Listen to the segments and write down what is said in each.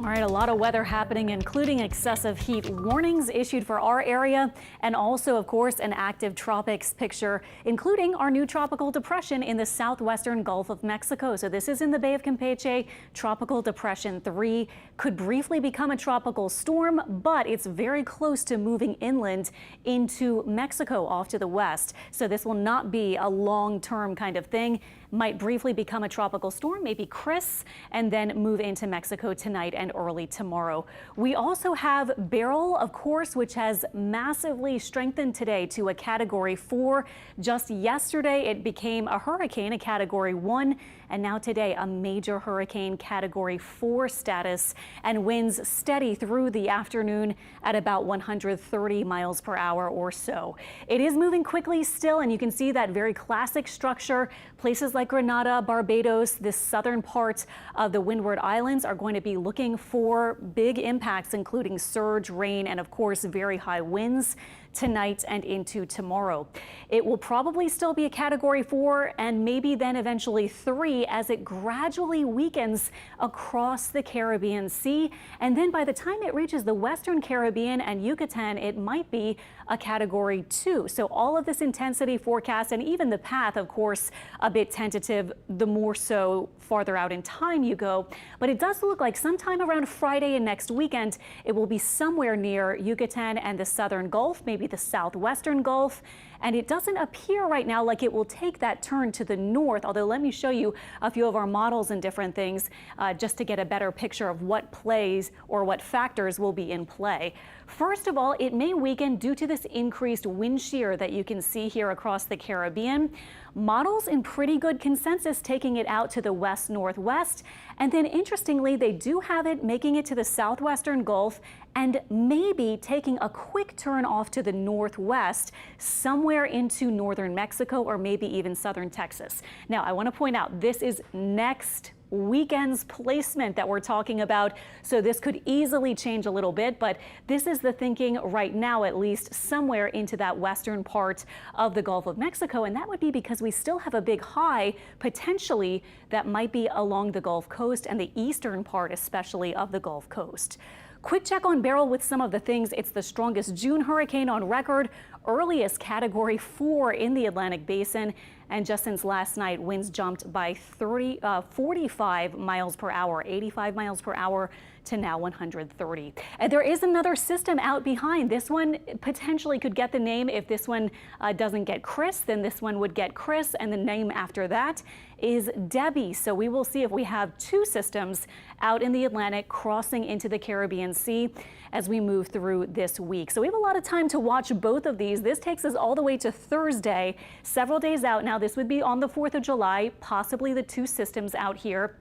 All right, a lot of weather happening, including excessive heat warnings issued for our area, and also, of course, an active tropics picture, including our new tropical depression in the southwestern Gulf of Mexico. So this is in the Bay of Campeche. Tropical Depression 3 could briefly become a tropical storm, but it's very close to moving inland into Mexico off to the west. So this will not be a long-term kind of thing. Might briefly become a tropical storm, maybe Chris, and then move into Mexico tonight and early tomorrow. We also have Beryl, of course, which has massively strengthened today to a Category 4. Just yesterday, it became a hurricane, a Category 1, and now today, a major hurricane, Category 4 status, and winds steady through the afternoon at about 130 miles per hour or so. It is moving quickly still, and you can see that very classic structure. Places like Grenada, Barbados, this southern part of the Windward Islands are going to be looking for big impacts, including surge, rain, and of course, very high winds tonight and into tomorrow. It will probably still be a Category 4 and maybe then eventually 3 as it gradually weakens across the Caribbean Sea. And then by the time it reaches the Western Caribbean and Yucatan, it might be a Category 2. So all of this intensity forecast and even the path, of course, a bit tentative, the more so farther out in time you go. But it does look like sometime around Friday and next weekend, it will be somewhere near Yucatan and the southern Gulf, maybe the southwestern Gulf. And it doesn't appear right now like it will take that turn to the north, although let me show you a few of our models and different things just to get a better picture of what plays or what factors will be in play. First of all, it may weaken due to this increased wind shear that you can see here across the Caribbean. Models in pretty good consensus taking it out to the west-northwest. And then interestingly, they do have it making it to the southwestern Gulf and maybe taking a quick turn off to the northwest, somewhere into northern Mexico or maybe even southern Texas. Now, I want to point out this is next weekend's placement that we're talking about, so this could easily change a little bit, but this is the thinking right now, at least somewhere into that western part of the Gulf of Mexico, and that would be because we still have a big high potentially that might be along the Gulf Coast and the eastern part especially of the Gulf Coast. Quick check on Beryl with some of the things. It's the strongest June hurricane on record, earliest Category 4 in the Atlantic Basin. And just since last night, winds jumped by 45 miles per hour, 85 miles per hour to now 130. And there is another system out behind. This one potentially could get the name. If this one doesn't get Chris, then this one would get Chris. And the name after that is Debbie. So we will see if we have two systems out in the Atlantic crossing into the Caribbean Sea as we move through this week. So we have a lot of time to watch both of these. This takes us all the way to Thursday, several days out. Now, this would be on the 4th of July, possibly the two systems out here.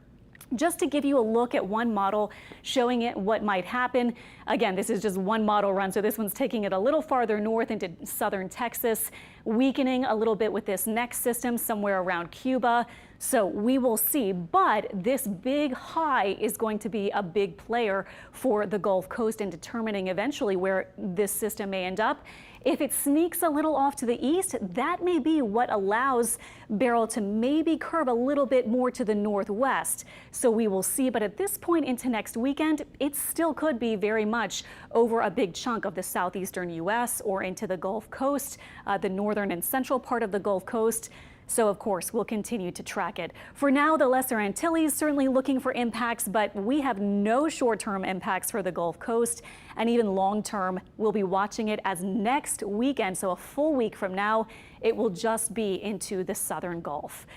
Just to give you a look at one model showing it what might happen. Again, this is just one model run, so this one's taking it a little farther north into southern Texas, weakening a little bit with this next system somewhere around Cuba. So we will see, but this big high is going to be a big player for the Gulf Coast in determining eventually where this system may end up. If it sneaks a little off to the east, that may be what allows Beryl to maybe curve a little bit more to the northwest. So we will see, but at this point into next weekend, it still could be very much over a big chunk of the southeastern U.S. or into the Gulf Coast, the northern and central part of the Gulf Coast. So, of course, we'll continue to track it. For now, the Lesser Antilles certainly looking for impacts, but we have no short-term impacts for the Gulf Coast. And even long-term, we'll be watching it as next weekend, so a full week from now, it will just be into the southern Gulf.